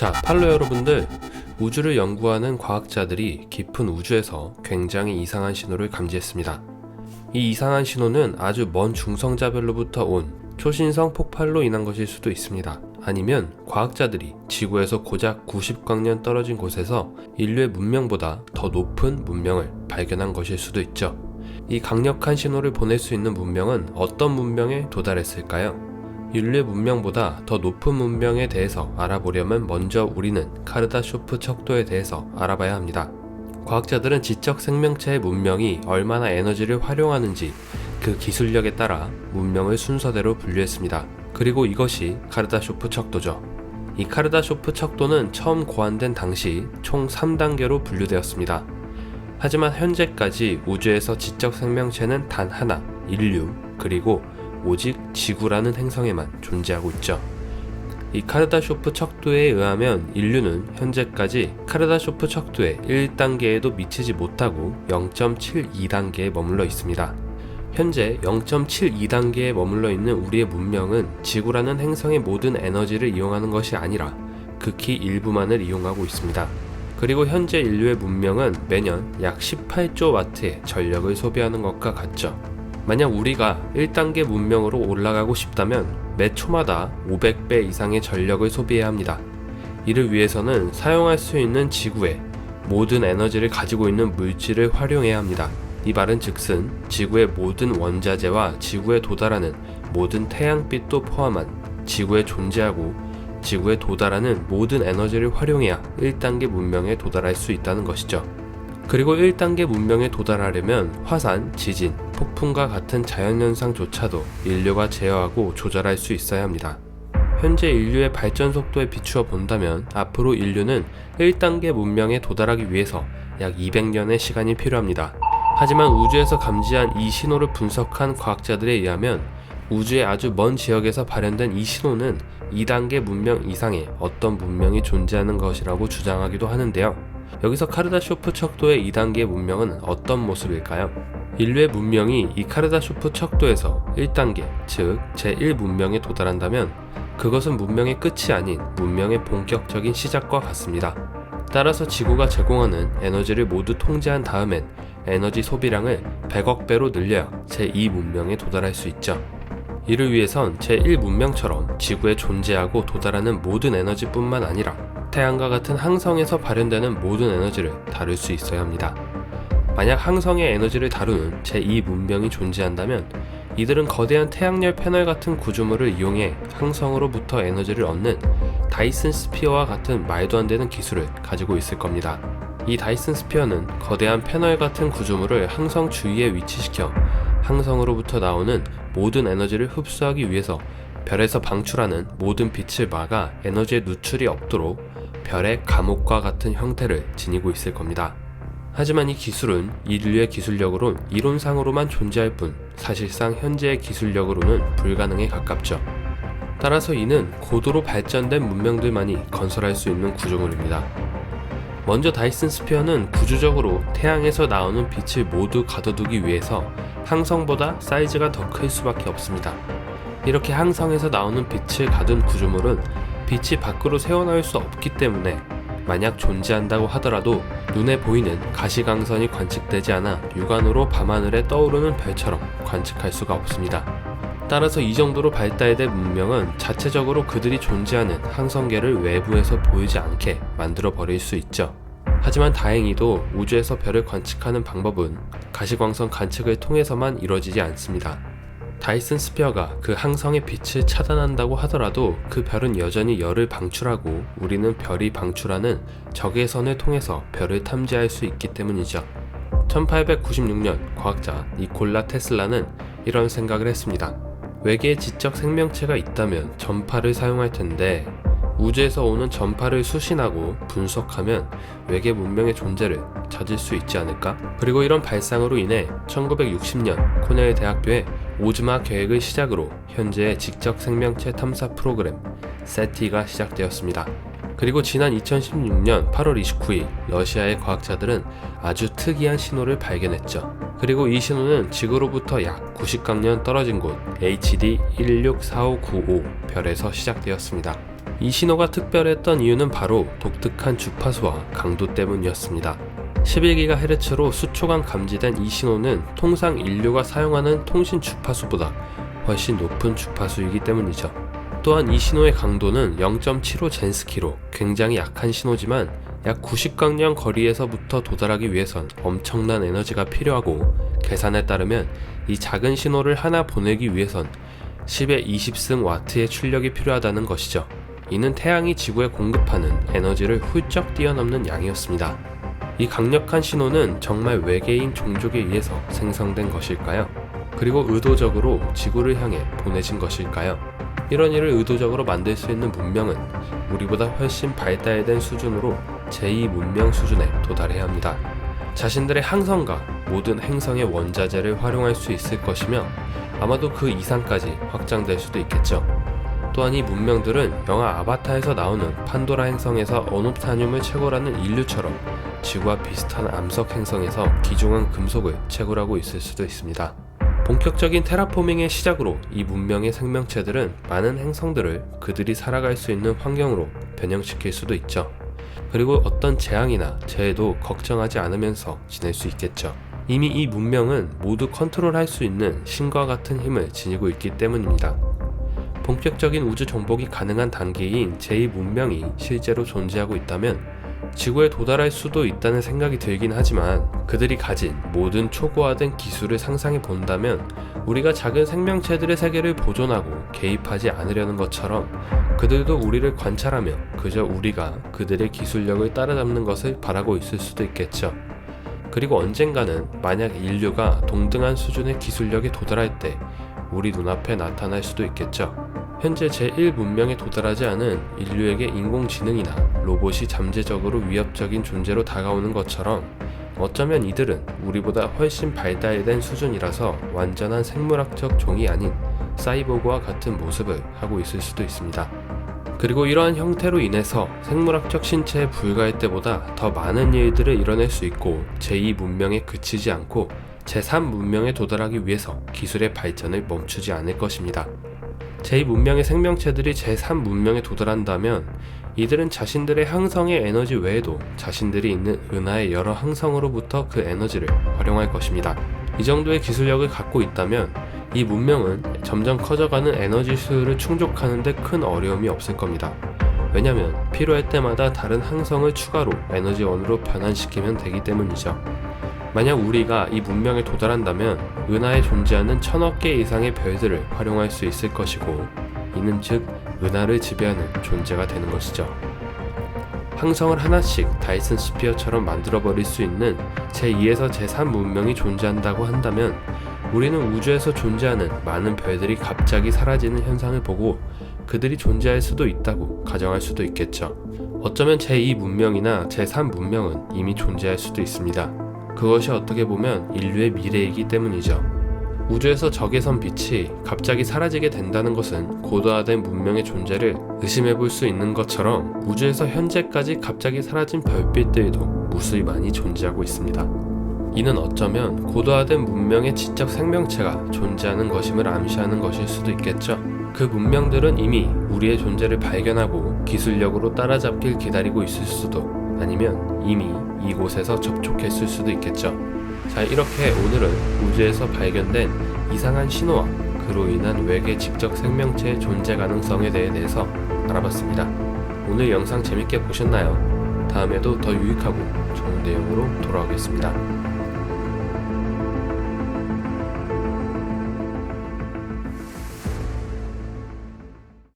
자, 팔로 여러분들, 우주를 연구하는 과학자들이 깊은 우주에서 굉장히 이상한 신호를 감지했습니다. 이 이상한 신호는 아주 먼 중성자별로부터 온 초신성 폭발로 인한 것일 수도 있습니다. 아니면 과학자들이 지구에서 고작 90광년 떨어진 곳에서 인류의 문명보다 더 높은 문명을 발견한 것일 수도 있죠. 이 강력한 신호를 보낼 수 있는 문명은 어떤 문명에 도달했을까요? 인류의 문명보다 더 높은 문명에 대해서 알아보려면 먼저 우리는 카르다쇼프 척도에 대해서 알아봐야 합니다. 과학자들은 지적 생명체의 문명이 얼마나 에너지를 활용하는지 그 기술력에 따라 문명을 순서대로 분류했습니다. 그리고 이것이 카르다쇼프 척도죠. 이 카르다쇼프 척도는 처음 고안된 당시 총 3단계로 분류되었습니다. 하지만 현재까지 우주에서 지적 생명체는 단 하나, 인류, 그리고 오직 지구라는 행성에만 존재하고 있죠. 이 카르다쇼프 척도에 의하면 인류는 현재까지 카르다쇼프 척도의 1단계에도 미치지 못하고 0.72단계에 머물러 있습니다. 현재 0.72단계에 머물러 있는 우리의 문명은 지구라는 행성의 모든 에너지를 이용하는 것이 아니라 극히 일부만을 이용하고 있습니다. 그리고 현재 인류의 문명은 매년 약 18조 와트의 전력을 소비하는 것과 같죠. 만약 우리가 1단계 문명으로 올라가고 싶다면 매 초마다 500배 이상의 전력을 소비해야 합니다. 이를 위해서는 사용할 수 있는 지구의 모든 에너지를 가지고 있는 물질을 활용해야 합니다. 이 말은 즉슨 지구의 모든 원자재와 지구에 도달하는 모든 태양빛도 포함한 지구에 존재하고 지구에 도달하는 모든 에너지를 활용해야 1단계 문명에 도달할 수 있다는 것이죠. 그리고 1단계 문명에 도달하려면 화산, 지진, 폭풍과 같은 자연현상조차도 인류가 제어하고 조절할 수 있어야 합니다. 현재 인류의 발전 속도에 비추어 본다면 앞으로 인류는 1단계 문명에 도달하기 위해서 약 200년의 시간이 필요합니다. 하지만 우주에서 감지한 이 신호를 분석한 과학자들에 의하면 우주의 아주 먼 지역에서 발현된 이 신호는 2단계 문명 이상의 어떤 문명이 존재하는 것이라고 주장하기도 하는데요. 여기서 카르다쇼프 척도의 2단계 문명은 어떤 모습일까요? 인류의 문명이 이 카르다쇼프 척도에서 1단계, 즉 제1문명에 도달한다면 그것은 문명의 끝이 아닌 문명의 본격적인 시작과 같습니다. 따라서 지구가 제공하는 에너지를 모두 통제한 다음엔 에너지 소비량을 100억 배로 늘려야 제2문명에 도달할 수 있죠. 이를 위해선 제1문명처럼 지구에 존재하고 도달하는 모든 에너지뿐만 아니라 태양과 같은 항성에서 발현되는 모든 에너지를 다룰 수 있어야 합니다. 만약 항성의 에너지를 다루는 제2문명이 존재한다면 이들은 거대한 태양열 패널 같은 구조물을 이용해 항성으로부터 에너지를 얻는 다이슨 스피어와 같은 말도 안 되는 기술을 가지고 있을 겁니다. 이 다이슨 스피어는 거대한 패널 같은 구조물을 항성 주위에 위치시켜 항성으로부터 나오는 모든 에너지를 흡수하기 위해서 별에서 방출하는 모든 빛을 막아 에너지의 누출이 없도록 별의 감옥과 같은 형태를 지니고 있을 겁니다. 하지만 이 기술은 인류의 기술력으론 이론상으로만 존재할 뿐 사실상 현재의 기술력으로는 불가능에 가깝죠. 따라서 이는 고도로 발전된 문명들만이 건설할 수 있는 구조물입니다. 먼저 다이슨 스피어는 구조적으로 태양에서 나오는 빛을 모두 가둬두기 위해서 항성보다 사이즈가 더 클 수밖에 없습니다. 이렇게 항성에서 나오는 빛을 가둔 구조물은 빛이 밖으로 새어나올 수 없기 때문에 만약 존재한다고 하더라도 눈에 보이는 가시광선이 관측되지 않아 육안으로 밤하늘에 떠오르는 별처럼 관측할 수가 없습니다. 따라서 이 정도로 발달된 문명은 자체적으로 그들이 존재하는 항성계를 외부에서 보이지 않게 만들어 버릴 수 있죠. 하지만 다행히도 우주에서 별을 관측하는 방법은 가시광선 관측을 통해서만 이루어지지 않습니다. 다이슨 스피어가 그 항성의 빛을 차단한다고 하더라도 그 별은 여전히 열을 방출하고 우리는 별이 방출하는 적외선을 통해서 별을 탐지할 수 있기 때문이죠. 1896년 과학자 니콜라 테슬라는 이런 생각을 했습니다. 외계에 지적 생명체가 있다면 전파를 사용할 텐데 우주에서 오는 전파를 수신하고 분석하면 외계 문명의 존재를 찾을 수 있지 않을까? 그리고 이런 발상으로 인해 1960년 코넬 대학교의 오즈마 계획을 시작으로 현재의 지적 생명체 탐사 프로그램 세티가 시작되었습니다. 그리고 지난 2016년 8월 29일 러시아의 과학자들은 아주 특이한 신호를 발견했죠. 그리고 이 신호는 지구로부터 약 90광년 떨어진 곳 HD 164595 별에서 시작되었습니다. 이 신호가 특별했던 이유는 바로 독특한 주파수와 강도 때문이었습니다. 11GHz로 수초간 감지된 이 신호는 통상 인류가 사용하는 통신 주파수보다 훨씬 높은 주파수이기 때문이죠. 또한 이 신호의 강도는 0.75 젠스키로 굉장히 약한 신호지만 약 90광년 거리에서부터 도달하기 위해선 엄청난 에너지가 필요하고, 계산에 따르면 이 작은 신호를 하나 보내기 위해선 10의 20승 와트의 출력이 필요하다는 것이죠. 이는 태양이 지구에 공급하는 에너지를 훌쩍 뛰어넘는 양이었습니다. 이 강력한 신호는 정말 외계인 종족에 의해서 생성된 것일까요? 그리고 의도적으로 지구를 향해 보내진 것일까요? 이런 일을 의도적으로 만들 수 있는 문명은 우리보다 훨씬 발달된 수준으로 제2 문명 수준에 도달해야 합니다. 자신들의 항성과 모든 행성의 원자재를 활용할 수 있을 것이며 아마도 그 이상까지 확장될 수도 있겠죠. 또한 이 문명들은 영화 아바타에서 나오는 판도라 행성에서 어놉타늄을 채굴하는 인류처럼 지구와 비슷한 암석 행성에서 귀중한 금속을 채굴하고 있을 수도 있습니다. 본격적인 테라포밍의 시작으로 이 문명의 생명체들은 많은 행성들을 그들이 살아갈 수 있는 환경으로 변형시킬 수도 있죠. 그리고 어떤 재앙이나 재해도 걱정하지 않으면서 지낼 수 있겠죠. 이미 이 문명은 모두 컨트롤할 수 있는 신과 같은 힘을 지니고 있기 때문입니다. 본격적인 우주 정복이 가능한 단계인 제2 문명이 실제로 존재하고 있다면 지구에 도달할 수도 있다는 생각이 들긴 하지만, 그들이 가진 모든 초고화된 기술을 상상해 본다면 우리가 작은 생명체들의 세계를 보존하고 개입하지 않으려는 것처럼 그들도 우리를 관찰하며 그저 우리가 그들의 기술력을 따라잡는 것을 바라고 있을 수도 있겠죠. 그리고 언젠가는 만약 인류가 동등한 수준의 기술력에 도달할 때 우리 눈앞에 나타날 수도 있겠죠. 현재 제1 문명에 도달하지 않은 인류에게 인공지능이나 로봇이 잠재적으로 위협적인 존재로 다가오는 것처럼 어쩌면 이들은 우리보다 훨씬 발달된 수준이라서 완전한 생물학적 종이 아닌 사이보그와 같은 모습을 하고 있을 수도 있습니다. 그리고 이러한 형태로 인해서 생물학적 신체에 불과할 때보다 더 많은 일들을 이뤄낼 수 있고 제2 문명에 그치지 않고 제3 문명에 도달하기 위해서 기술의 발전을 멈추지 않을 것입니다. 제2 문명의 생명체들이 제3 문명에 도달한다면 이들은 자신들의 항성의 에너지 외에도 자신들이 있는 은하의 여러 항성으로부터 그 에너지를 활용할 것입니다. 이 정도의 기술력을 갖고 있다면 이 문명은 점점 커져가는 에너지 수요를 충족하는 데 큰 어려움이 없을 겁니다. 왜냐면 필요할 때마다 다른 항성을 추가로 에너지원으로 변환시키면 되기 때문이죠. 만약 우리가 이 문명에 도달한다면 은하에 존재하는 1000억 개 이상의 별들을 활용할 수 있을 것이고, 이는 즉 은하를 지배하는 존재가 되는 것이죠. 항성을 하나씩 다이슨 스피어처럼 만들어버릴 수 있는 제2에서 제3 문명이 존재한다고 한다면 우리는 우주에서 존재하는 많은 별들이 갑자기 사라지는 현상을 보고 그들이 존재할 수도 있다고 가정할 수도 있겠죠. 어쩌면 제2 문명이나 제3 문명은 이미 존재할 수도 있습니다. 그것이 어떻게 보면 인류의 미래이기 때문이죠. 우주에서 적외선 빛이 갑자기 사라지게 된다는 것은 고도화된 문명의 존재를 의심해 볼 수 있는 것처럼 우주에서 현재까지 갑자기 사라진 별빛들도 무수히 많이 존재하고 있습니다. 이는 어쩌면 고도화된 문명의 지적 생명체가 존재하는 것임을 암시하는 것일 수도 있겠죠. 그 문명들은 이미 우리의 존재를 발견하고 기술력으로 따라잡길 기다리고 있을 수도, 아니면 이미 이곳에서 접촉했을 수도 있겠죠. 자, 이렇게 오늘은 우주에서 발견된 이상한 신호와 그로 인한 외계 지적 생명체의 존재 가능성에 대해서 알아봤습니다. 오늘 영상 재밌게 보셨나요? 다음에도 더 유익하고 좋은 내용으로 돌아오겠습니다.